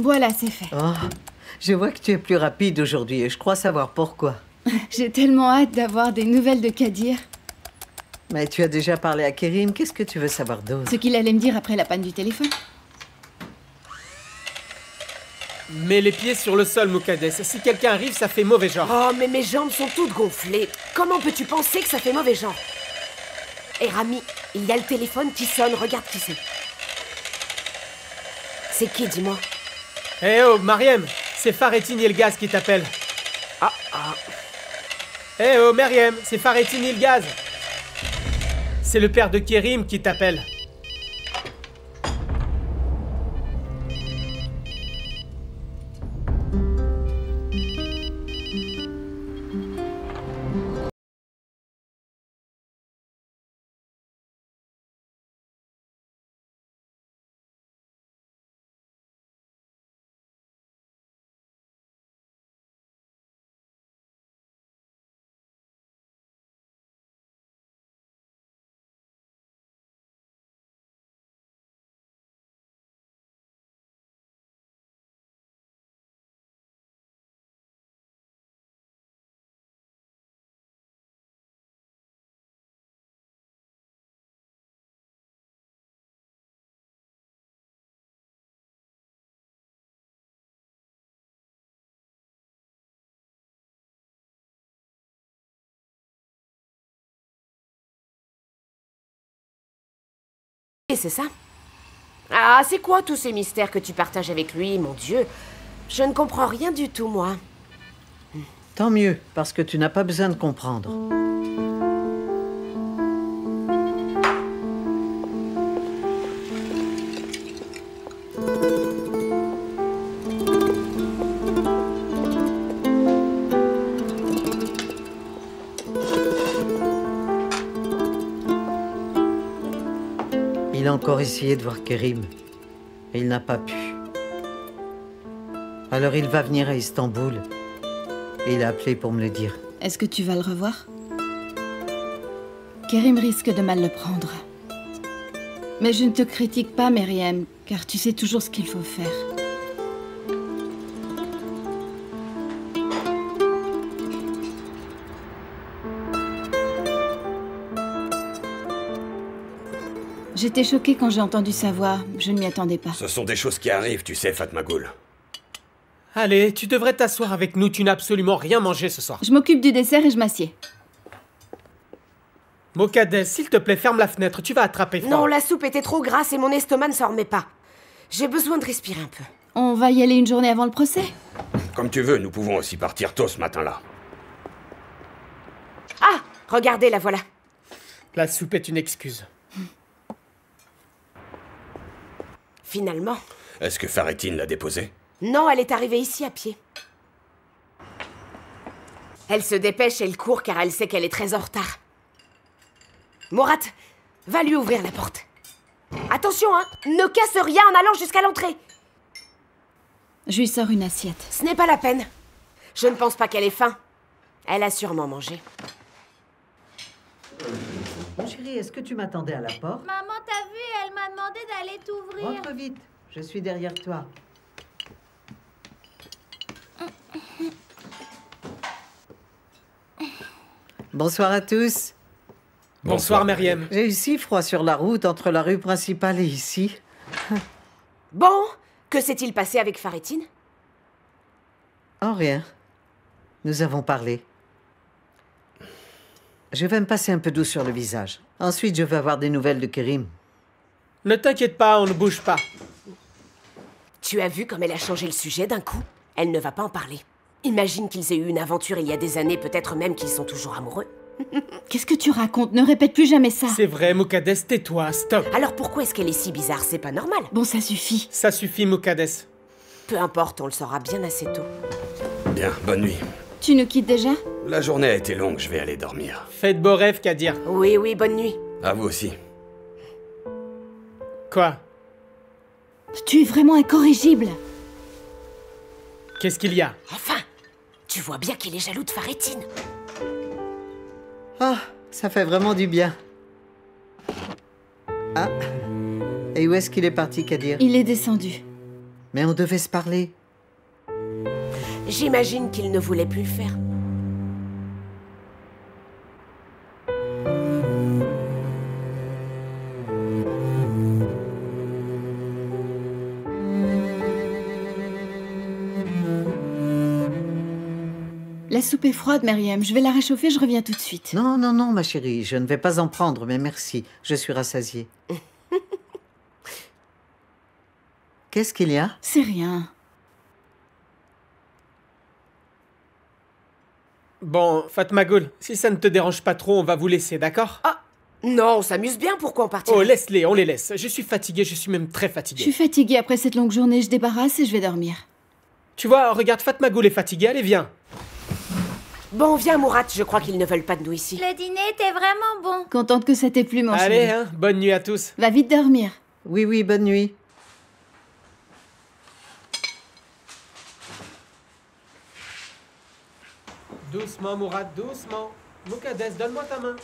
Voilà, c'est fait. Oh, je vois que tu es plus rapide aujourd'hui et je crois savoir pourquoi. J'ai tellement hâte d'avoir des nouvelles de Kadir. Mais tu as déjà parlé à Kerim, qu'est-ce que tu veux savoir d'autre? Ce qu'il allait me dire après la panne du téléphone. Mets les pieds sur le sol, Muqaddes. Si quelqu'un arrive, ça fait mauvais genre. Oh, mais mes jambes sont toutes gonflées. Comment peux-tu penser que ça fait mauvais genre? Hé, Rami, il y a le téléphone qui sonne, regarde qui c'est. C'est qui, dis-moi? Eh oh, Mariem, c'est Farettin Ilgaz qui t'appelle. Ah. Eh oh, Mariem, c'est Farettin Ilgaz. C'est le père de Kerim qui t'appelle. Et c'est ça? Ah, c'est quoi tous ces mystères que tu partages avec lui, mon Dieu? Je ne comprends rien du tout, moi. Tant mieux, parce que tu n'as pas besoin de comprendre. Il a encore essayé de voir Kerim, et il n'a pas pu. Alors il va venir à Istanbul, et il a appelé pour me le dire. Est-ce que tu vas le revoir? Kerim risque de mal le prendre. Mais je ne te critique pas, Myriam, car tu sais toujours ce qu'il faut faire. J'étais choquée quand j'ai entendu sa voix. Je ne m'y attendais pas. Ce sont des choses qui arrivent, tu sais, Fatmagoul. Allez, tu devrais t'asseoir avec nous. Tu n'as absolument rien mangé ce soir. Je m'occupe du dessert et je m'assieds. Muqaddes, s'il te plaît, ferme la fenêtre. Tu vas attraper froid. Non, la soupe était trop grasse et mon estomac ne s'en remet pas. J'ai besoin de respirer un peu. On va y aller une journée avant le procès? Comme tu veux, nous pouvons aussi partir tôt ce matin-là. Ah, regardez, la voilà. La soupe est une excuse. Finalement. Est-ce que Farettin l'a déposée? Non, elle est arrivée ici à pied. Elle se dépêche et elle court car elle sait qu'elle est très en retard. Mourad, va lui ouvrir la porte. Attention, hein, ne casse rien en allant jusqu'à l'entrée. Je lui sors une assiette. Ce n'est pas la peine. Je ne pense pas qu'elle ait faim. Elle a sûrement mangé. Chérie, est-ce que tu m'attendais à la porte? Maman, t'as vu, elle m'a demandé d'aller t'ouvrir. Rentre vite, je suis derrière toi. Bonsoir à tous. Bonsoir, Myriam. J'ai eu si froid sur la route entre la rue principale et ici. Bon, que s'est-il passé avec Farettin? Oh, rien. Nous avons parlé. Je vais me passer un peu d'eau sur le visage. Ensuite, je vais avoir des nouvelles de Kerim. Ne t'inquiète pas, on ne bouge pas. Tu as vu comme elle a changé le sujet d'un coup? Elle ne va pas en parler. Imagine qu'ils aient eu une aventure il y a des années, peut-être même qu'ils sont toujours amoureux. Qu'est-ce que tu racontes? Ne répète plus jamais ça. C'est vrai, Muqaddes, tais-toi, stop. Alors pourquoi est-ce qu'elle est si bizarre? C'est pas normal. Bon, ça suffit. Ça suffit, Muqaddes. Peu importe, on le saura bien assez tôt. Bien, bonne nuit. Tu nous quittes déjà? La journée a été longue, je vais aller dormir. Faites beaux rêves, Kadir. Oui, oui, bonne nuit. À vous aussi. Quoi? Tu es vraiment incorrigible. Qu'est-ce qu'il y a? Enfin, tu vois bien qu'il est jaloux de Farettin. Ah, ça fait vraiment du bien. Ah. Et où est-ce qu'il est parti, Kadir? Il est descendu. Mais on devait se parler. J'imagine qu'il ne voulait plus le faire. La soupe est froide, Myriam. Je vais la réchauffer, je reviens tout de suite. Non, non, non, ma chérie, je ne vais pas en prendre, mais merci. Je suis rassasiée. Qu'est-ce qu'il y a? C'est rien. Bon, Fatmagoul, si ça ne te dérange pas trop, on va vous laisser, d'accord? Ah, non, on s'amuse bien, pourquoi on partirait? Oh, laisse-les, on les laisse. Je suis fatigué, je suis même très Je fatigué. suis fatiguée après cette longue journée, je débarrasse et je vais dormir. Tu vois, regarde, Fatmagoul est fatigué, allez, viens. Bon, viens, Mourad, je crois qu'ils ne veulent pas de nous ici. Le dîner était vraiment bon. Contente que ça t'ait plu, mon Allez, chéri. hein, bonne nuit à tous. Va vite dormir. Oui, oui, bonne nuit. Doucement, Mourad, doucement. Moukades, donne-moi ta main.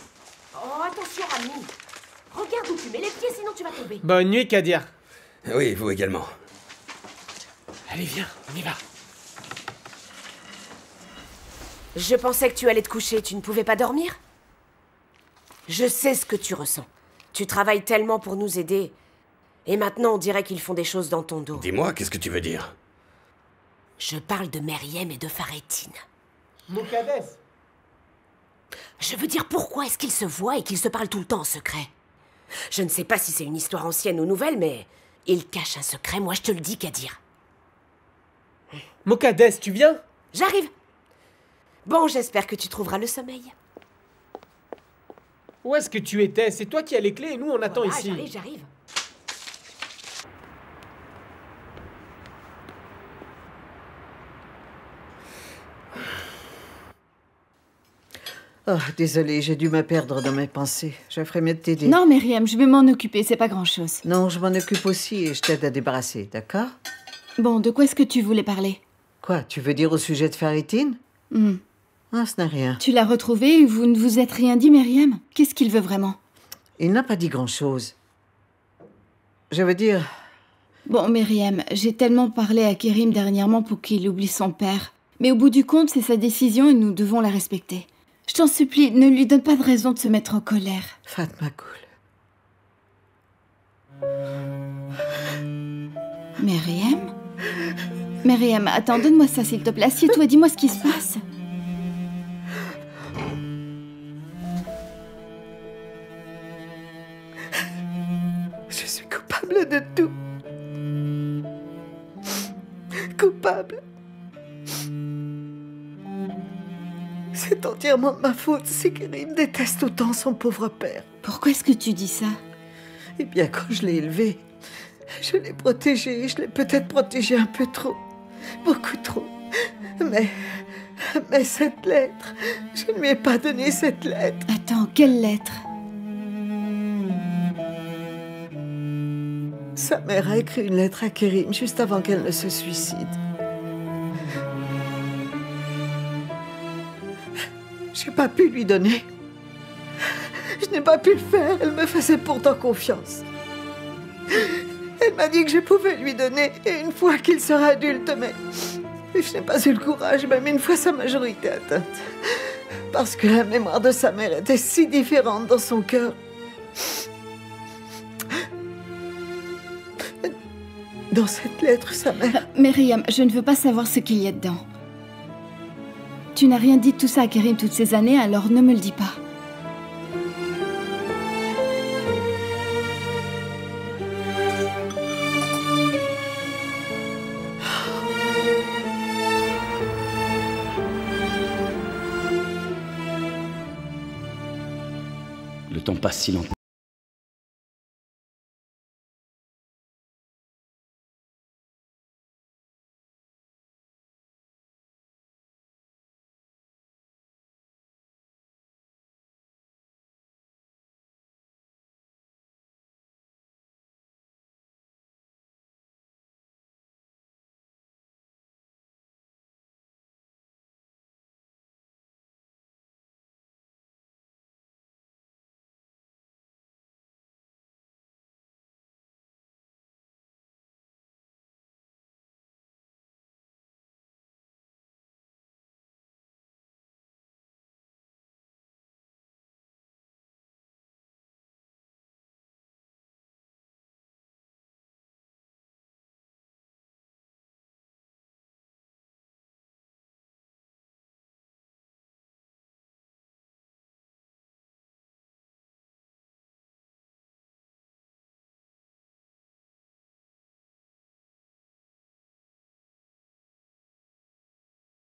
Oh, attention, Rami. Regarde où tu mets les pieds, sinon tu vas tomber. Bonne nuit, Kadir. Oui, vous également. Allez, viens, on y va. Je pensais que tu allais te coucher, tu ne pouvais pas dormir? Je sais ce que tu ressens. Tu travailles tellement pour nous aider. Et maintenant, on dirait qu'ils font des choses dans ton dos. Dis-moi, qu'est-ce que tu veux dire? Je parle de Meriem et de Faretine. Moukades. Je veux dire, pourquoi est-ce qu'ils se voient et qu'ils se parlent tout le temps en secret? Je ne sais pas si c'est une histoire ancienne ou nouvelle, mais ils cachent un secret, moi je te le dis, Kadir. Moukades, tu viens? J'arrive. Bon, j'espère que tu trouveras le sommeil. Où est-ce que tu étais? C'est toi qui as les clés et nous on attend Voilà, ici. j'arrive. Oh, désolée, j'ai dû me perdre dans mes pensées. Je ferais mieux de t'aider. Non, Myriam, je vais m'en occuper, c'est pas grand-chose. Non, je m'en occupe aussi et je t'aide à débarrasser, d'accord? Bon, de quoi est-ce que tu voulais parler? Quoi, tu veux dire au sujet de Faritine? Ah, ce n'est rien. Tu l'as retrouvé et vous ne vous êtes rien dit, Myriam? Qu'est-ce qu'il veut vraiment? Il n'a pas dit grand-chose. Je veux dire... Bon, Myriam, j'ai tellement parlé à Kérim dernièrement pour qu'il oublie son père. Mais au bout du compte, c'est sa décision et nous devons la respecter. Je t'en supplie, ne lui donne pas de raison de se mettre en colère. Fatmagoul. Myriam? Myriam, attends, donne-moi ça s'il te plaît. Assieds-toi, dis-moi ce qui se passe. Je suis coupable de tout. Coupable. C'est entièrement de ma faute si Kérim déteste autant son pauvre père. Pourquoi est-ce que tu dis ça? Eh bien, quand je l'ai élevé, je l'ai protégé. Je l'ai peut-être protégé un peu trop. Beaucoup trop. Mais cette lettre, je ne lui ai pas donné cette lettre. Attends, quelle lettre? Sa mère a écrit une lettre à Kérim juste avant qu'elle ne se suicide. Je n'ai pas pu lui donner. Je n'ai pas pu le faire. Elle me faisait pourtant confiance. Elle m'a dit que je pouvais lui donner et une fois qu'il sera adulte, mais je n'ai pas eu le courage, même une fois sa majorité atteinte. Parce que la mémoire de sa mère était si différente dans son cœur. Dans cette lettre, sa mère... Myriam, je ne veux pas savoir ce qu'il y a dedans. Tu n'as rien dit de tout ça à Kérim toutes ces années, alors ne me le dis pas. Le temps passe si lentement.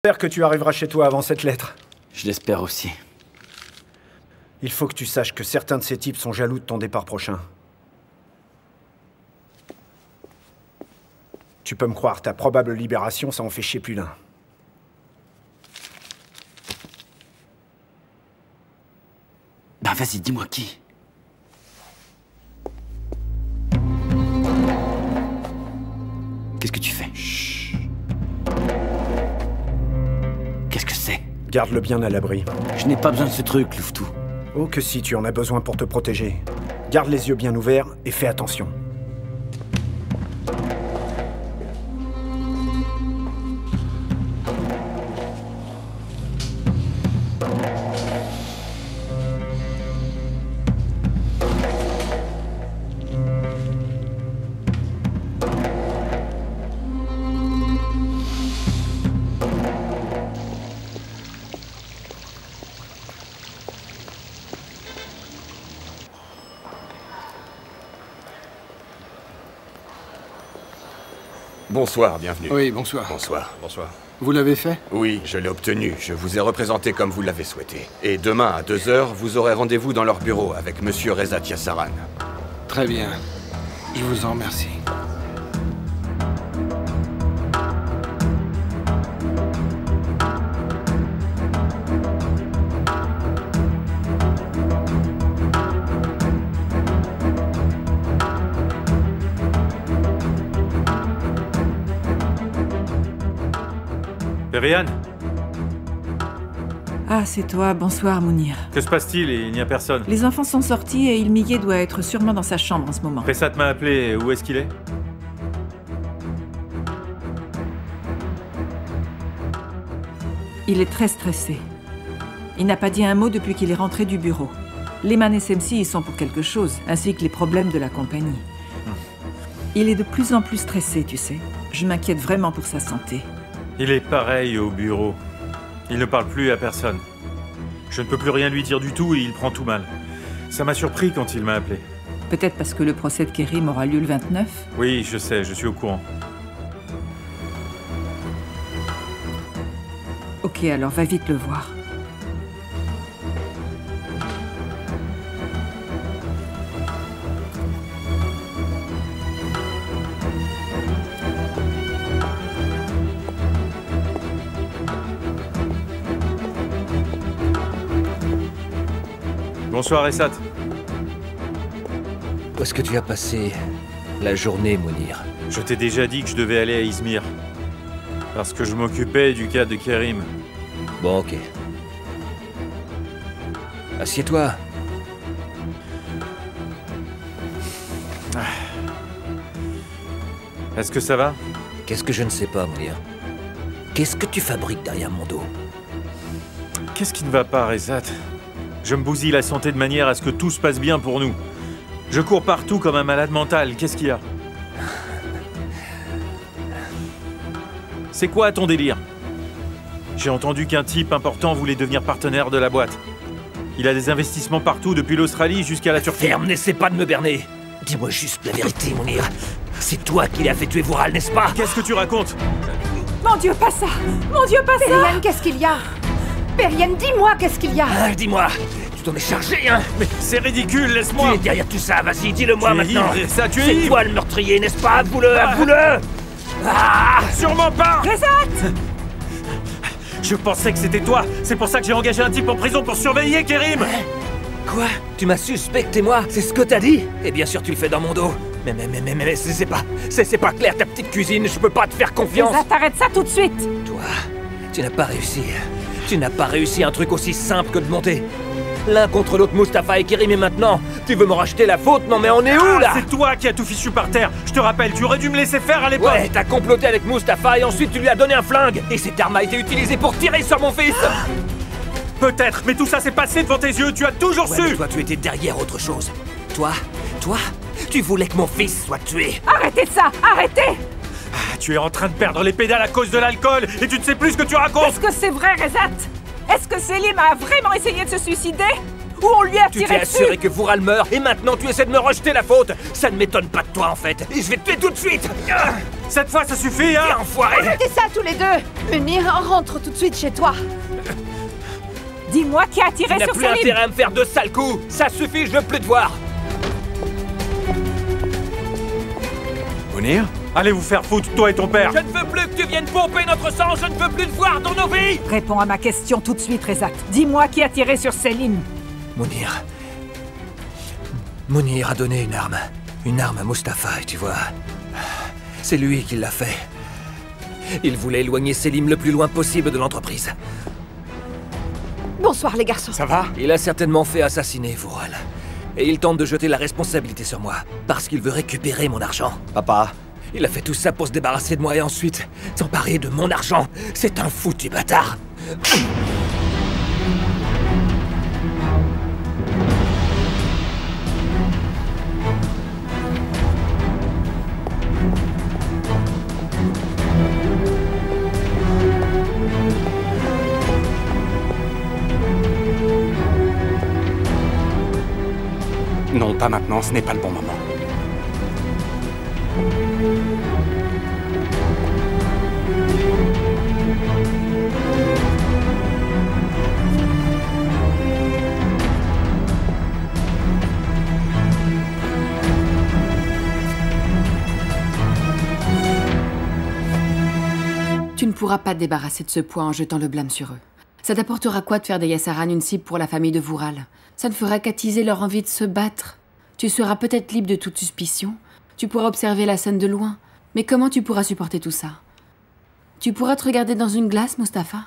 J'espère que tu arriveras chez toi avant cette lettre. Je l'espère aussi. Il faut que tu saches que certains de ces types sont jaloux de ton départ prochain. Tu peux me croire, ta probable libération, ça en fait chier plus d'un. Ben vas-y, dis-moi qui. Qu'est-ce que tu fais? Chut. Qu'est-ce que c'est? Garde-le bien à l'abri. Je n'ai pas besoin de ce truc, Louvetou. Oh que si, tu en as besoin pour te protéger. Garde les yeux bien ouverts et fais attention. Bonsoir, bienvenue. Oui, bonsoir. Bonsoir. Bonsoir. Vous l'avez fait? Oui, je l'ai obtenu. Je vous ai représenté comme vous l'avez souhaité. Et demain, à 2 h, vous aurez rendez-vous dans leur bureau avec Monsieur Reza Tiassaran. Très bien. Je vous en remercie. Perihan? Ah, c'est toi. Bonsoir, Mounir. Que se passe-t-il? Il n'y a personne. Les enfants sont sortis et Ilmigué doit être sûrement dans sa chambre en ce moment. Ressat m'a appelé. Où est-ce qu'il est? Il est très stressé. Il n'a pas dit un mot depuis qu'il est rentré du bureau. Lehman et Semsi y sont pour quelque chose, ainsi que les problèmes de la compagnie. Il est de plus en plus stressé, tu sais. Je m'inquiète vraiment pour sa santé. Il est pareil au bureau. Il ne parle plus à personne. Je ne peux plus rien lui dire du tout et il prend tout mal. Ça m'a surpris quand il m'a appelé. Peut-être parce que le procès de Kerim aura lieu le 29 ? Oui, je sais, je suis au courant. Ok, alors va vite le voir. Bonsoir, Ressat. Où est-ce que tu as passé la journée, Mounir? Je t'ai déjà dit que je devais aller à Izmir. Parce que je m'occupais du cas de Kerim. Bon, ok. Assieds-toi. Est-ce que ça va? Qu'est-ce que je ne sais pas, Mounir? Qu'est-ce que tu fabriques derrière mon dos? Qu'est-ce qui ne va pas, Ressat? Je me bousille la santé de manière à ce que tout se passe bien pour nous. Je cours partout comme un malade mental. Qu'est-ce qu'il y a? C'est quoi ton délire? J'ai entendu qu'un type important voulait devenir partenaire de la boîte. Il a des investissements partout, depuis l'Australie jusqu'à la Turquie. Ferme, n'essaie pas de me berner. Dis-moi juste la vérité, Mounir. C'est toi qui l'as fait tuer Vural, n'est-ce pas? Qu'est-ce que tu racontes? Mon Dieu, pas ça! Mon Dieu, pas ça! Perihan, qu'est-ce qu'il y a? Perihan, dis-moi, qu'est-ce qu'il y a? Ah, dis-moi, tu t'en es chargé, hein? Mais c'est ridicule, laisse-moi! Tu es derrière tout ça, vas-y, dis-le-moi maintenant! Ça, tu es C'est ivre. toi le meurtrier, n'est-ce pas? Avoue-le, avoue-le! Ah! Sûrement pas! Ressat! Je pensais que c'était toi! C'est pour ça que j'ai engagé un type en prison pour surveiller Kerim! Quoi? Tu m'as suspecté, moi? C'est ce que t'as dit? Et bien sûr, tu le fais dans mon dos. Mais c'est pas clair, ta petite cuisine, je peux pas te faire confiance! Ressat, arrête ça tout de suite! Toi, tu n'as pas réussi. Tu n'as pas réussi un truc aussi simple que de monter. L'un contre l'autre, Mustapha et Kerim, et maintenant, tu veux me racheter la faute? Non mais on est où, là? C'est toi qui as tout fichu par terre! Je te rappelle, tu aurais dû me laisser faire à l'époque! Ouais, t'as comploté avec Mustapha et ensuite tu lui as donné un flingue! Et cette arme a été utilisée pour tirer sur mon fils! Peut-être, mais tout ça s'est passé devant tes yeux, tu as toujours su! Mais toi, tu étais derrière autre chose. Toi, tu voulais que mon fils soit tué! Arrêtez ça! Arrêtez! Tu es en train de perdre les pédales à cause de l'alcool et tu ne sais plus ce que tu racontes! Est-ce que c'est vrai, Ressat? Est-ce que Selim a vraiment essayé de se suicider? Ou on lui a Tu tiré t'es dessus? assuré que Vural meurt et maintenant tu essaies de me rejeter la faute! Ça ne m'étonne pas de toi en fait! Et je vais te tuer tout de suite! Cette fois, ça suffit, hein? Enfoiré! Arrêtez ça tous les deux! Munir, rentre tout de suite chez toi! Dis-moi qui a tiré Tu n'as sur plus Selim! intérêt à me faire de sales coups! Ça suffit, je veux plus te voir! Munir? Allez vous faire foutre, toi et ton père! Je ne veux plus que tu viennes pomper notre sang! Je ne veux plus te voir dans nos vies! Réponds à ma question tout de suite, Rezat. Dis-moi qui a tiré sur Selim. Munir. Munir a donné une arme. Une arme à Mustapha, tu vois. C'est lui qui l'a fait. Il voulait éloigner Selim le plus loin possible de l'entreprise. Bonsoir les garçons. Ça va? Il a certainement fait assassiner Vural. Et il tente de jeter la responsabilité sur moi, parce qu'il veut récupérer mon argent. Papa. Il a fait tout ça pour se débarrasser de moi et ensuite s'emparer de mon argent. C'est un foutu bâtard. Non, pas maintenant, ce n'est pas le bon moment. Tu ne pourras pas te débarrasser de ce poids en jetant le blâme sur eux. Ça t'apportera quoi de faire des Yassaran une cible pour la famille de Vural? Ça ne fera qu'attiser leur envie de se battre. Tu seras peut-être libre de toute suspicion. Tu pourras observer la scène de loin. Mais comment tu pourras supporter tout ça? Tu pourras te regarder dans une glace, Mustapha?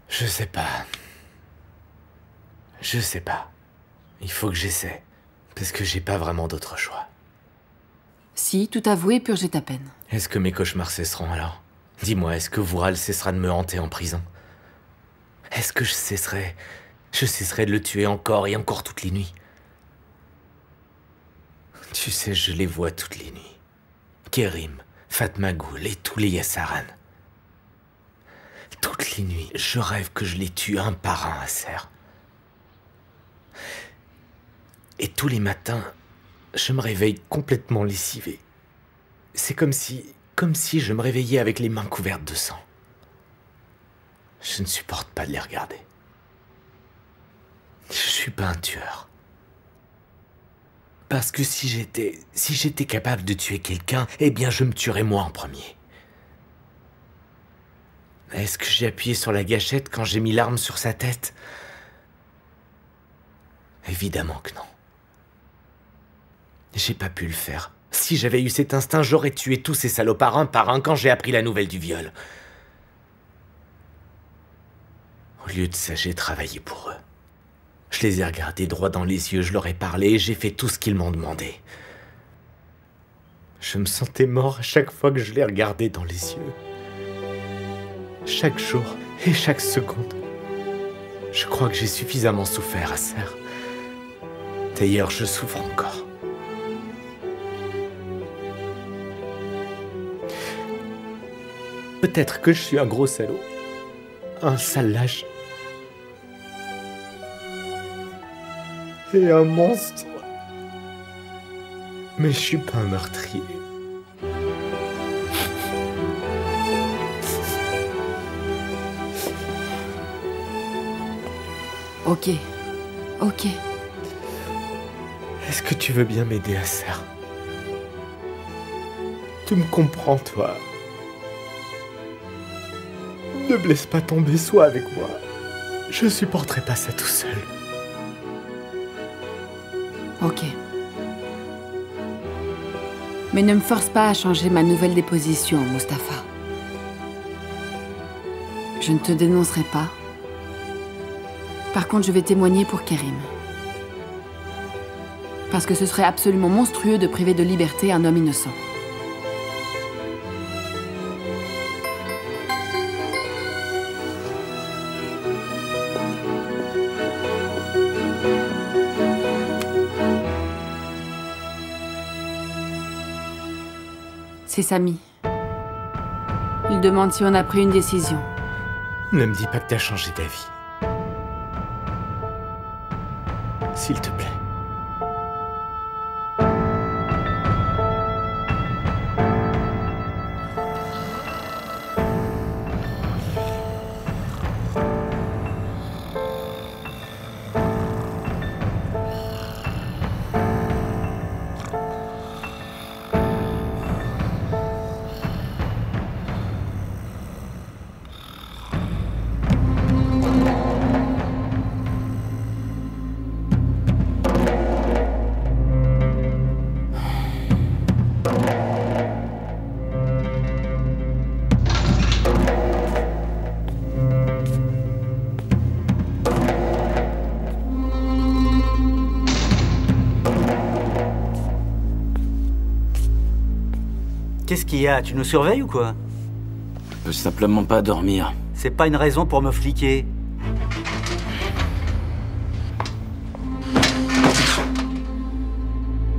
Je sais pas. Je sais pas. Il faut que j'essaie. Parce que j'ai pas vraiment d'autre choix. Si, tout avouer et purger ta peine. Est-ce que mes cauchemars cesseront alors? Dis-moi, est-ce que Vural cessera de me hanter en prison? Est-ce que je cesserai de le tuer encore et encore toutes les nuits? Tu sais, je les vois toutes les nuits. Kerim, Fatma Ghoul et tous les Yassaran. Toutes les nuits, je rêve que je les tue un par un à Serre. Et tous les matins, je me réveille complètement lessivé. C'est comme si je me réveillais avec les mains couvertes de sang. Je ne supporte pas de les regarder. Je suis pas un tueur. Parce que si j'étais capable de tuer quelqu'un, eh bien je me tuerais moi en premier. Est-ce que j'ai appuyé sur la gâchette quand j'ai mis l'arme sur sa tête? Évidemment que non. J'ai pas pu le faire. Si j'avais eu cet instinct, j'aurais tué tous ces salopards un par un quand j'ai appris la nouvelle du viol. Au lieu de ça, j'ai travaillé pour eux. Je les ai regardés droit dans les yeux, je leur ai parlé et j'ai fait tout ce qu'ils m'ont demandé. Je me sentais mort à chaque fois que je les regardais dans les yeux. Chaque jour et chaque seconde. Je crois que j'ai suffisamment souffert à Serre. D'ailleurs, je souffre encore. Peut-être que je suis un gros salaud. Un sale lâche. Et un monstre. Mais je suis pas un meurtrier. Ok. Ok. Est-ce que tu veux bien m'aider à Serre? Tu me comprends, toi? Ne me laisse pas tomber, sois avec moi. Je supporterai pas ça tout seul. Ok. Mais ne me force pas à changer ma nouvelle déposition, Mustapha. Je ne te dénoncerai pas. Par contre, je vais témoigner pour Kerim. Parce que ce serait absolument monstrueux de priver de liberté un homme innocent. C'est Sami. Il demande si on a pris une décision. Ne me dis pas que t'as changé d'avis. S'il te plaît. Qu'est-ce qu'il y a? Tu nous surveilles ou quoi? Je peux simplement pas dormir. C'est pas une raison pour me fliquer.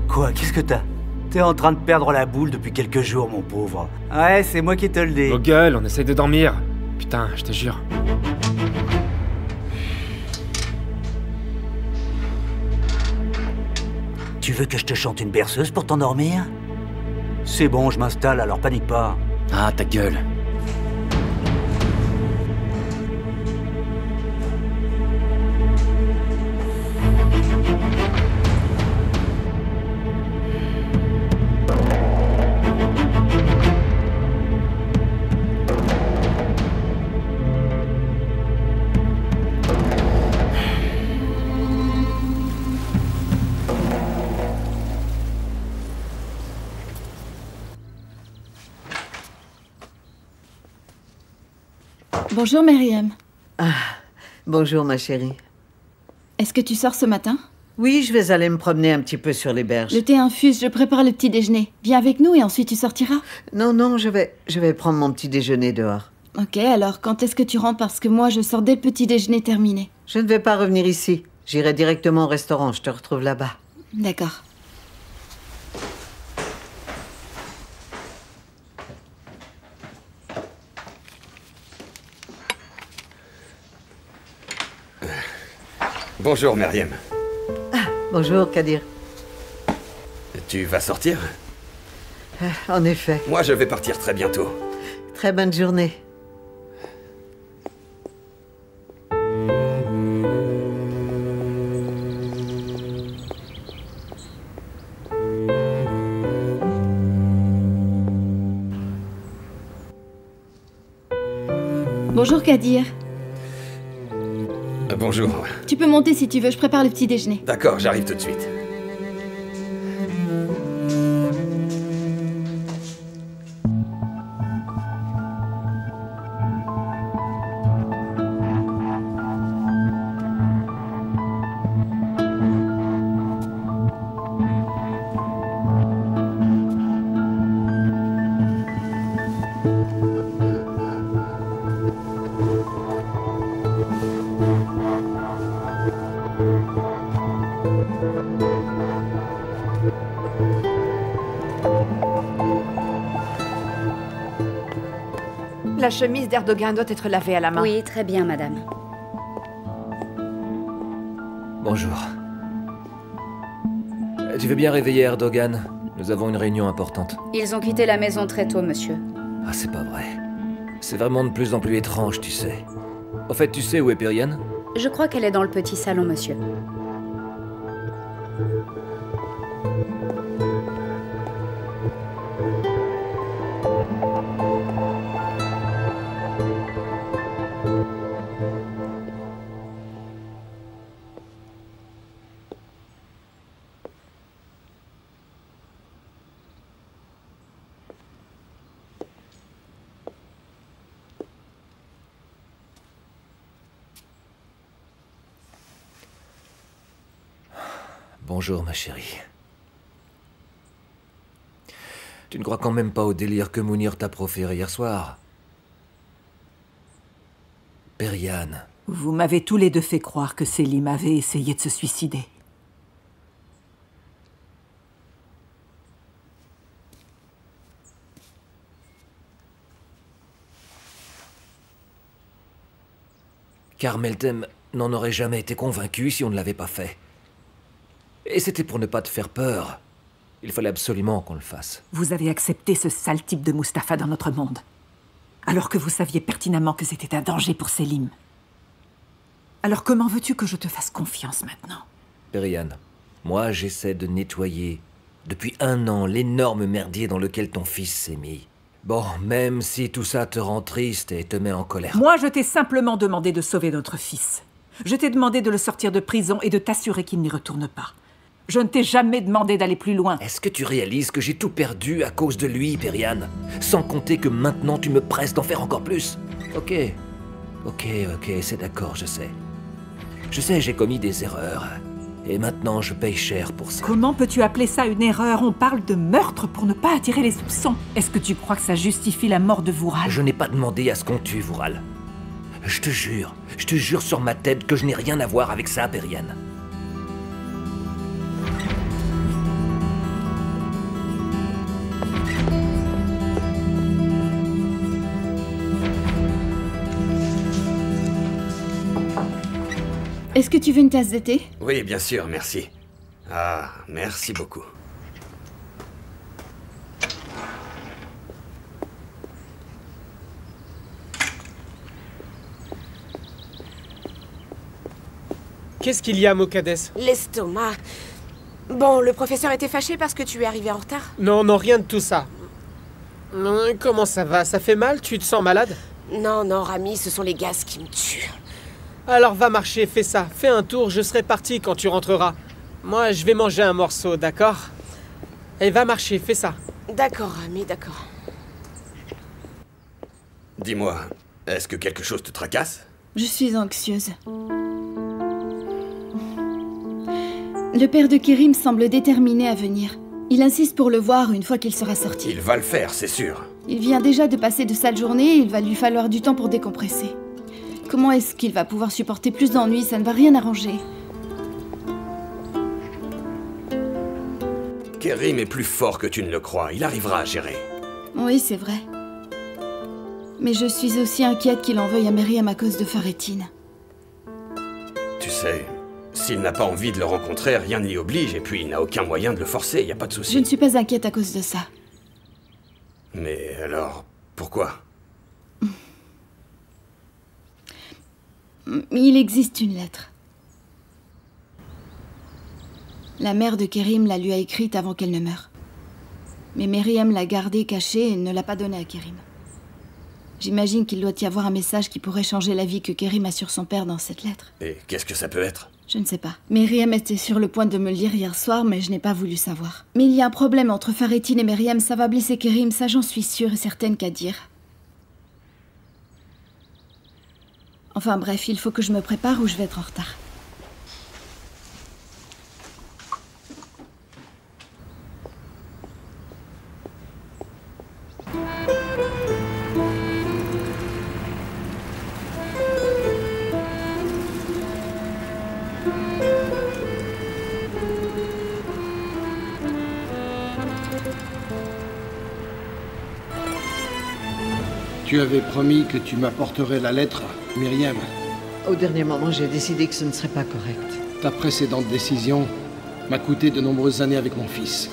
Quoi? Qu'est-ce que t'as? T'es en train de perdre la boule depuis quelques jours, mon pauvre. Ouais, c'est moi qui te le dis. Vos gueules, on essaye de dormir. Putain, je te jure. Tu veux que je te chante une berceuse pour t'endormir? C'est bon, je m'installe, alors panique pas. Ah, ta gueule. Bonjour, Myriam. Ah, bonjour, ma chérie. Est-ce que tu sors ce matin? Oui, je vais aller me promener un petit peu sur les berges. Le thé infuse, je prépare le petit déjeuner. Viens avec nous et ensuite tu sortiras. Non, je vais prendre mon petit déjeuner dehors. Ok, alors quand est-ce que tu rentres? Parce que moi, je sors dès le petit déjeuner terminé. Je ne vais pas revenir ici. J'irai directement au restaurant. Je te retrouve là-bas. D'accord. Bonjour, Myriam. Ah, bonjour, Kadir. Tu vas sortir? En effet. Moi, je vais partir très bientôt. Très bonne journée. Bonjour, Kadir. Bonjour. Tu peux monter si tu veux, je prépare le petit déjeuner. D'accord, j'arrive tout de suite. La chemise d'Erdogan doit être lavée à la main. Oui, très bien, madame. Bonjour. Tu veux bien réveiller Erdogan? Nous avons une réunion importante. Ils ont quitté la maison très tôt, monsieur. Ah, c'est pas vrai. C'est vraiment de plus en plus étrange, tu sais. Au fait, tu sais où est Periane? Je crois qu'elle est dans le petit salon, monsieur. Bonjour, ma chérie. Tu ne crois quand même pas au délire que Mounir t'a proféré hier soir? Periane. Vous m'avez tous les deux fait croire que Selim avait essayé de se suicider. Car Meltem n'en aurait jamais été convaincu si on ne l'avait pas fait. Et c'était pour ne pas te faire peur. Il fallait absolument qu'on le fasse. Vous avez accepté ce sale type de Mustapha dans notre monde. Alors que vous saviez pertinemment que c'était un danger pour Selim. Alors comment veux-tu que je te fasse confiance maintenant? Periane, moi j'essaie de nettoyer depuis 1 an l'énorme merdier dans lequel ton fils s'est mis. Bon, même si tout ça te rend triste et te met en colère. Moi, je t'ai simplement demandé de sauver notre fils. Je t'ai demandé de le sortir de prison et de t'assurer qu'il n'y retourne pas. Je ne t'ai jamais demandé d'aller plus loin. Est-ce que tu réalises que j'ai tout perdu à cause de lui, Periane? Sans compter que maintenant tu me presses d'en faire encore plus. Ok, c'est d'accord, je sais. Je sais, j'ai commis des erreurs. Et maintenant, je paye cher pour ça. Comment peux-tu appeler ça une erreur? On parle de meurtre pour ne pas attirer les soupçons. Est-ce que tu crois que ça justifie la mort de Vural? Je n'ai pas demandé à ce qu'on tue Vural. Je te jure sur ma tête que je n'ai rien à voir avec ça, Periane. Est-ce que tu veux une tasse de thé? Oui, bien sûr, merci. Ah, merci beaucoup. Qu'est-ce qu'il y a, Mokades? L'estomac. Bon, le professeur était fâché parce que tu es arrivé en retard? Non, non, rien de tout ça. Comment ça va? Ça fait mal? Tu te sens malade? Non, non, Rami, ce sont les gaz qui me tuent. Alors va marcher, fais ça. Fais un tour, je serai parti quand tu rentreras. Moi, je vais manger un morceau, d'accord? Et va marcher, fais ça. D'accord, Rami, d'accord. Dis-moi, est-ce que quelque chose te tracasse? Je suis anxieuse. Le père de Kerim semble déterminé à venir. Il insiste pour le voir une fois qu'il sera sorti. Il va le faire, c'est sûr. Il vient déjà de passer de sales journées et il va lui falloir du temps pour décompresser. Comment est-ce qu'il va pouvoir supporter plus d'ennuis? Ça ne va rien arranger. Kerim est plus fort que tu ne le crois. Il arrivera à gérer. Oui, c'est vrai. Mais je suis aussi inquiète qu'il en veuille à Myriam à cause de Faretine. Tu sais, s'il n'a pas envie de le rencontrer, rien n'y oblige, et puis il n'a aucun moyen de le forcer, y a pas de souci. Je ne suis pas inquiète à cause de ça. Mais alors, pourquoi? Il existe une lettre. La mère de Kerim la lui a écrite avant qu'elle ne meure. Mais Myriam l'a gardée cachée et ne l'a pas donnée à Kerim. J'imagine qu'il doit y avoir un message qui pourrait changer la vie que Kerim a sur son père dans cette lettre. Et qu'est-ce que ça peut être? Je ne sais pas. Myriam était sur le point de me le lire hier soir, mais je n'ai pas voulu savoir. Mais il y a un problème entre Faretine et Myriam, ça va blesser Kerim, ça j'en suis sûre et certaine qu'à dire. Enfin bref, il faut que je me prépare ou je vais être en retard. Tu avais promis que tu m'apporterais la lettre, Myriam. Au dernier moment, j'ai décidé que ce ne serait pas correct. Ta précédente décision m'a coûté de nombreuses années avec mon fils.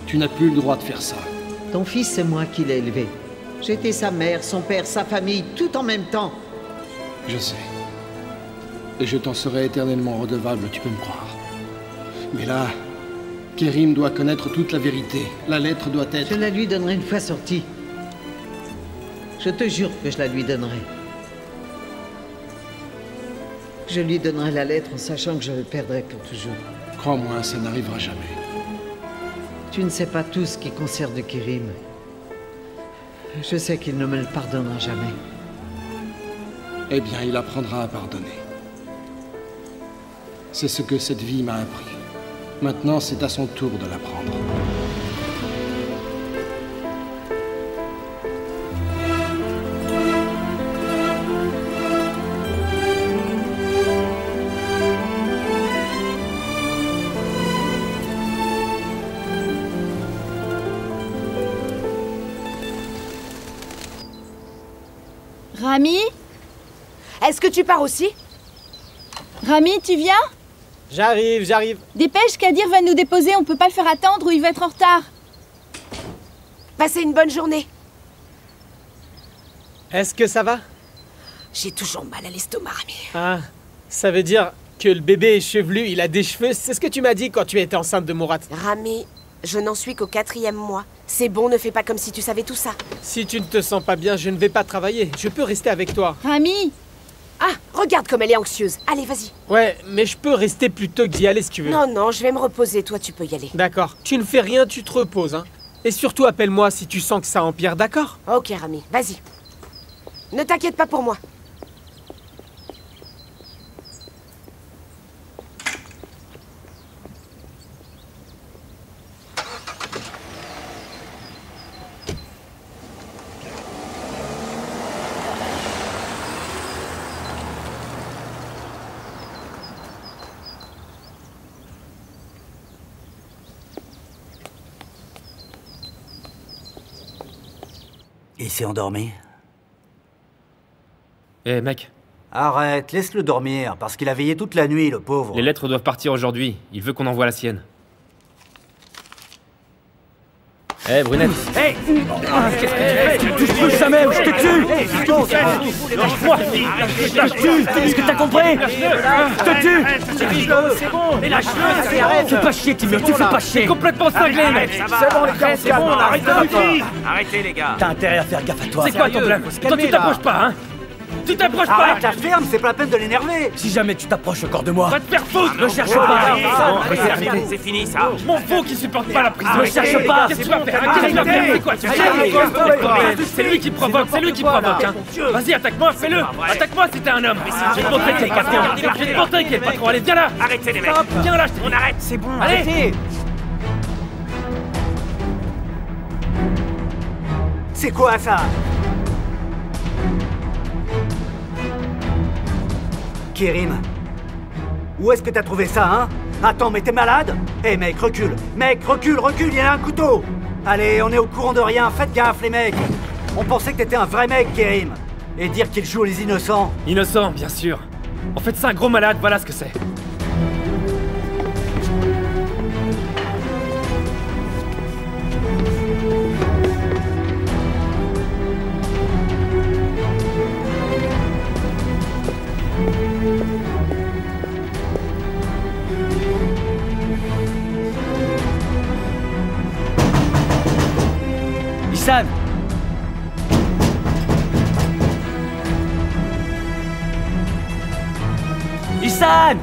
Tu n'as plus le droit de faire ça. Ton fils, c'est moi qui l'ai élevé. J'étais sa mère, son père, sa famille, tout en même temps. Je sais. Et je t'en serai éternellement redevable, tu peux me croire. Mais là, Kerim doit connaître toute la vérité. La lettre doit être... Je la lui donnerai une fois sortie. Je te jure que je la lui donnerai. Je lui donnerai la lettre en sachant que je le perdrai pour toujours. Crois-moi, ça n'arrivera jamais. Tu ne sais pas tout ce qui concerne Kerim. Je sais qu'il ne me le pardonnera jamais. Eh bien, il apprendra à pardonner. C'est ce que cette vie m'a appris. Maintenant, c'est à son tour de l'apprendre. Rami? Est-ce que tu pars aussi? Rami, tu viens? J'arrive, j'arrive. Dépêche, Kadir va nous déposer, on peut pas le faire attendre ou il va être en retard. Passez une bonne journée. Est-ce que ça va? J'ai toujours mal à l'estomac, Rami. Ah, ça veut dire que le bébé est chevelu, il a des cheveux. C'est ce que tu m'as dit quand tu étais enceinte de Murat. Rami, je n'en suis qu'au 4e mois. C'est bon, ne fais pas comme si tu savais tout ça. Si tu ne te sens pas bien, je ne vais pas travailler. Je peux rester avec toi. Rami! Ah, regarde comme elle est anxieuse. Allez, vas-y. Ouais, mais je peux rester plutôt que d'y aller si tu veux. Non, non, je vais me reposer. Toi, tu peux y aller. D'accord. Tu ne fais rien, tu te reposes, hein. Et surtout, appelle-moi si tu sens que ça empire, d'accord? Ok, Rami, vas-y. Ne t'inquiète pas pour moi. Il s'est endormi? Eh mec. Arrête, laisse-le dormir, parce qu'il a veillé toute la nuit, le pauvre. Les lettres doivent partir aujourd'hui. Il veut qu'on envoie la sienne. Eh, Brunette. Hey, qu'est-ce que tu fais? Tu me touches plus jamais ou je te tue! Lâche-moi! Je te tue! Est-ce que t'as compris? Je te tue! C'est bon! Mais lâche-le! Fais pas chier, Timur, tu fais pas chier! T'es complètement cinglé, mec! C'est bon, les gars, c'est bon, arrête de me. Arrêtez, les gars! T'as intérêt à faire gaffe à toi. C'est quoi ton plan? Toi, tu t'approches pas, hein? Tu t'approches pas! Arrête la ferme, c'est pas la peine de l'énerver! Si jamais tu t'approches encore de moi... Va te faire foutre! Ne cherche pas! C'est fini, ça! Je m'en fous qu'il supporte pas la prison! Ne cherche pas! Qu'est-ce que tu vas faire? Qu'est-ce que tu vas faire? C'est quoi? Tu sais? C'est lui qui provoque, c'est lui qui provoque, hein! Vas-y, attaque-moi, fais-le! Attaque-moi si t'es un homme! Je vais te montrer qui est le patron! Je vais te montrer qui est le patron! Allez, viens là! Arrêtez les mecs! Viens là, je te dis! On arrête! C'est bon, Allez! arrêtez! C'est quoi ça? Kerim, où est-ce que t'as trouvé ça, hein? Attends, mais t'es malade? Eh mec, recule! Mec, recule, il y a un couteau! Allez, on est au courant de rien, faites gaffe les mecs! On pensait que t'étais un vrai mec, Kerim! Et dire qu'il joue les innocents! Innocent, bien sûr! En fait, c'est un gros malade, voilà ce que c'est! Ihsan! Ihsan!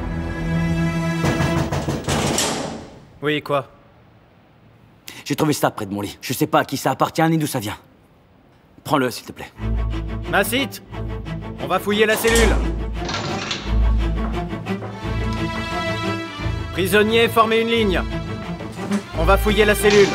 Oui, quoi? J'ai trouvé ça près de mon lit. Je sais pas à qui ça appartient ni d'où ça vient. Prends-le, s'il te plaît. Massit, on va fouiller la cellule. Prisonniers, formez une ligne. On va fouiller la cellule.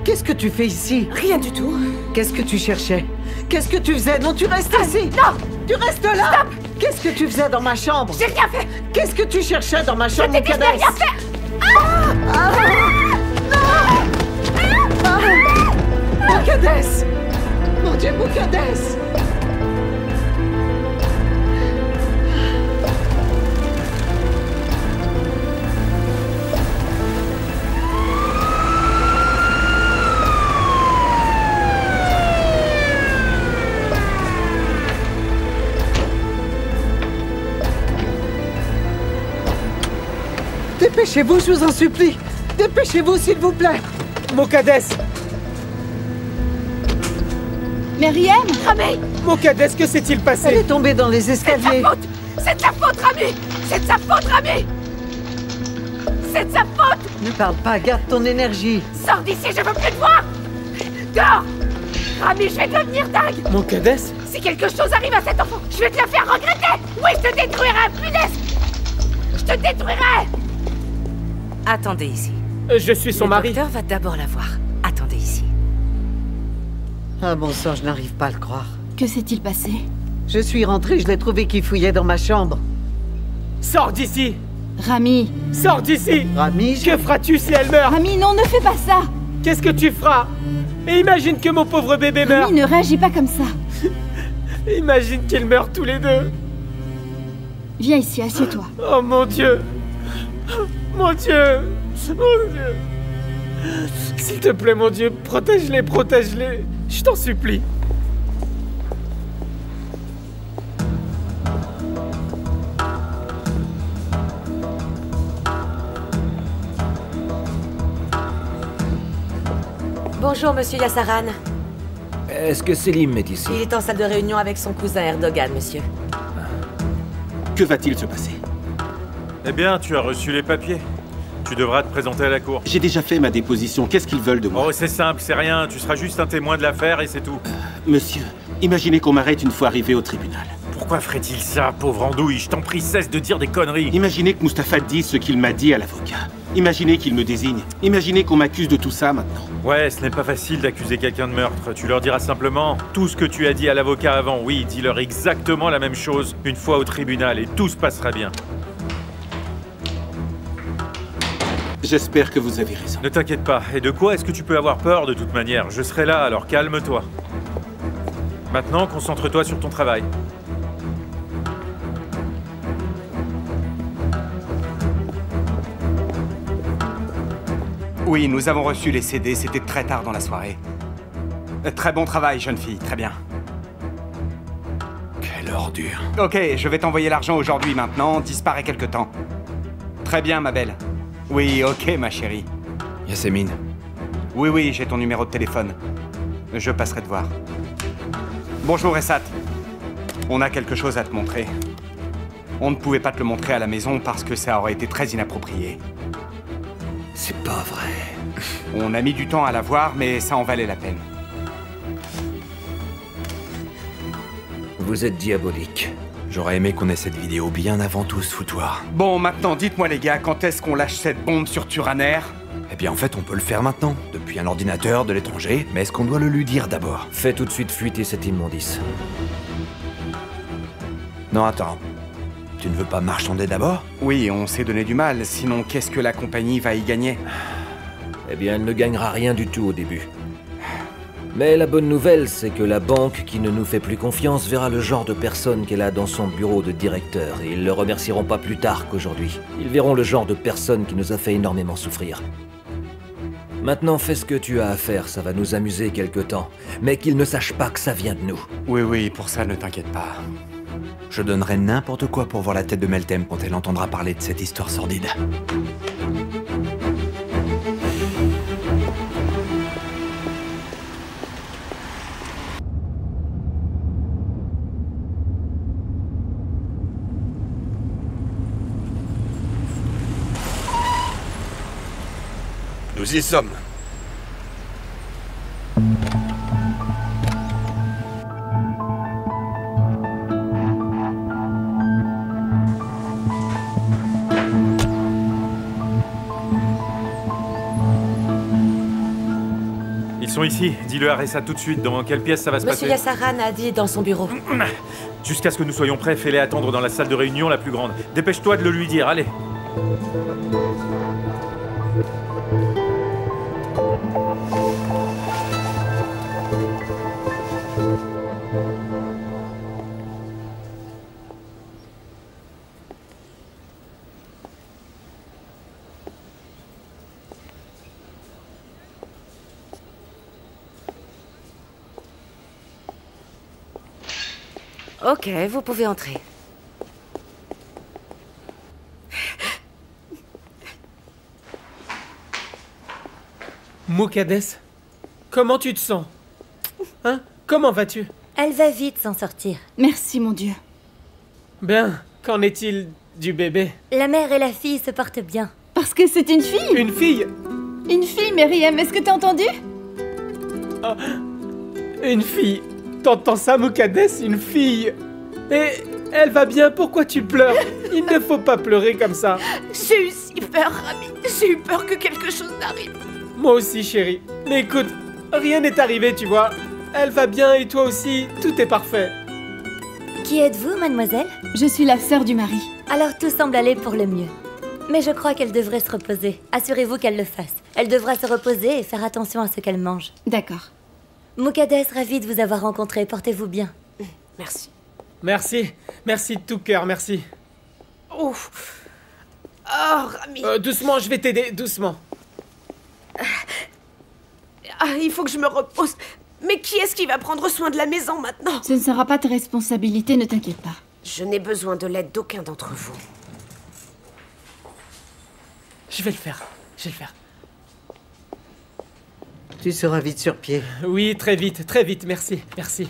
Qu'est-ce que tu fais ici? Rien du tout. Qu'est-ce que tu cherchais? Qu'est-ce que tu faisais? Non, tu restes ici! Non! Tu restes là! Stop! Qu'est-ce que tu faisais dans ma chambre? J'ai rien fait! Qu'est-ce que tu cherchais dans ma chambre, Je t'ai dit, je n'ai rien fait! Muqaddas! Mon Dieu, Muqaddas! Dépêchez-vous, je vous en supplie! Dépêchez-vous, s'il vous plaît! Muqaddas! Myriam! Rami! Muqaddas, que s'est-il passé? Elle est tombée dans les escaliers! C'est de sa faute! C'est de sa faute, Rami! C'est de sa faute, Rami! C'est de sa faute! Ne parle pas, garde ton énergie! Sors d'ici, je veux plus te voir! Dors! Rami, je vais devenir dingue! Muqaddas? Si quelque chose arrive à cet enfant, je vais te le faire regretter! Oui, je te détruirai, punaise! Je te détruirai! Attendez ici. Je suis son mari. Le docteur va d'abord la voir. Attendez ici. Ah bon sang, je n'arrive pas à le croire. Que s'est-il passé? Je suis rentrée, je l'ai trouvé qui fouillait dans ma chambre. Sors d'ici! Rami! Sors d'ici! Rami, Que feras-tu si elle meurt? Rami, non, ne fais pas ça! Qu'est-ce que tu feras? Et imagine que mon pauvre bébé meurt! Rami, ne réagis pas comme ça! Imagine qu'ils meurent tous les deux! Viens ici, assieds-toi. Oh mon Dieu! Mon Dieu! Mon Dieu! S'il te plaît, mon Dieu, protège-les, protège-les! Je t'en supplie! Bonjour, monsieur Yassaran. Est-ce que Selim est ici? Il est en salle de réunion avec son cousin Erdogan, monsieur. Que va-t-il se passer? Eh bien, tu as reçu les papiers. Tu devras te présenter à la cour. J'ai déjà fait ma déposition. Qu'est-ce qu'ils veulent de moi? Oh, c'est simple, c'est rien. Tu seras juste un témoin de l'affaire et c'est tout. Monsieur, imaginez qu'on m'arrête une fois arrivé au tribunal. Pourquoi ferait-il ça, pauvre andouille? Je t'en prie, cesse de dire des conneries. Imaginez que Mustapha dise ce qu'il m'a dit à l'avocat. Imaginez qu'il me désigne. Imaginez qu'on m'accuse de tout ça maintenant. Ouais, ce n'est pas facile d'accuser quelqu'un de meurtre. Tu leur diras simplement tout ce que tu as dit à l'avocat avant. Oui, dis-leur exactement la même chose une fois au tribunal et tout se passera bien. J'espère que vous avez raison. Ne t'inquiète pas. Et de quoi est-ce que tu peux avoir peur de toute manière? Je serai là, alors calme-toi. Maintenant, concentre-toi sur ton travail. Oui, nous avons reçu les CD, c'était très tard dans la soirée. Très bon travail, jeune fille, très bien. Quelle ordure. Ok, je vais t'envoyer l'argent aujourd'hui maintenant, disparaît quelque temps. Très bien, ma belle. Oui, ok, ma chérie. Yasémine. Oui, j'ai ton numéro de téléphone. Je passerai te voir. Bonjour, Essat. On a quelque chose à te montrer. On ne pouvait pas te le montrer à la maison parce que ça aurait été très inapproprié. C'est pas vrai. On a mis du temps à la voir, mais ça en valait la peine. Vous êtes diabolique. J'aurais aimé qu'on ait cette vidéo bien avant tout ce foutoir. Bon, maintenant, dites-moi les gars, quand est-ce qu'on lâche cette bombe sur Turaner? Eh bien, en fait, on peut le faire maintenant, depuis un ordinateur de l'étranger, mais est-ce qu'on doit le lui dire d'abord? Fais tout de suite fuiter cette immondice. Non, attends. Tu ne veux pas marchander d'abord? Oui, on s'est donné du mal, sinon qu'est-ce que la compagnie va y gagner? Eh bien, elle ne gagnera rien du tout au début. Mais la bonne nouvelle, c'est que la banque qui ne nous fait plus confiance verra le genre de personne qu'elle a dans son bureau de directeur, et ils le remercieront pas plus tard qu'aujourd'hui. Ils verront le genre de personne qui nous a fait énormément souffrir. Maintenant, fais ce que tu as à faire, ça va nous amuser quelque temps. Mais qu'ils ne sachent pas que ça vient de nous. Oui, pour ça, ne t'inquiète pas. Je donnerais n'importe quoi pour voir la tête de Meltem quand elle entendra parler de cette histoire sordide. Nous y sommes. Ils sont ici. Dis-le à Ressa tout de suite. Dans quelle pièce ça va se passer? Monsieur Yassaran a dit dans son bureau. Jusqu'à ce que nous soyons prêts, fais-les attendre dans la salle de réunion la plus grande. Dépêche-toi de le lui dire, allez. Ok, vous pouvez entrer. Muqaddes, comment tu te sens? Hein? Comment vas-tu? Elle va vite s'en sortir. Merci, mon Dieu. Bien, qu'en est-il du bébé? La mère et la fille se portent bien. Parce que c'est une fille. Une fille? Une fille, Myriam, est-ce que t'as entendu? Oh, une fille. T'entends ça, Muqaddes? Une fille. Et elle va bien, pourquoi tu pleures? Il ne faut pas pleurer comme ça. J'ai eu si peur, Rami. J'ai eu peur que quelque chose n'arrive. Moi aussi, chérie. Mais écoute, rien n'est arrivé, tu vois. Elle va bien et toi aussi, tout est parfait. Qui êtes-vous, mademoiselle? Je suis la sœur du mari. Alors tout semble aller pour le mieux. Mais je crois qu'elle devrait se reposer. Assurez-vous qu'elle le fasse. Elle devra se reposer et faire attention à ce qu'elle mange. D'accord. Muqaddes, ravie de vous avoir rencontré. Portez-vous bien. Merci. Merci de tout cœur, merci. Ouf. Oh, Rami. Doucement, je vais t'aider, doucement. Il faut que je me repose. Mais qui est-ce qui va prendre soin de la maison maintenant? Ce ne sera pas ta responsabilité, ne t'inquiète pas. Je n'ai besoin de l'aide d'aucun d'entre vous. Je vais le faire. Tu seras vite sur pied. Oui, très vite, merci, merci.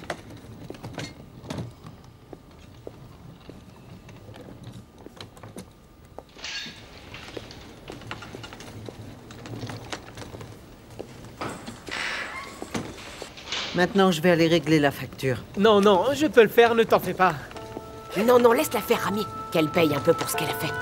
Maintenant, je vais aller régler la facture. Non, je peux le faire, ne t'en fais pas. Non, laisse-la faire, Rami. Qu'elle paye un peu pour ce qu'elle a fait.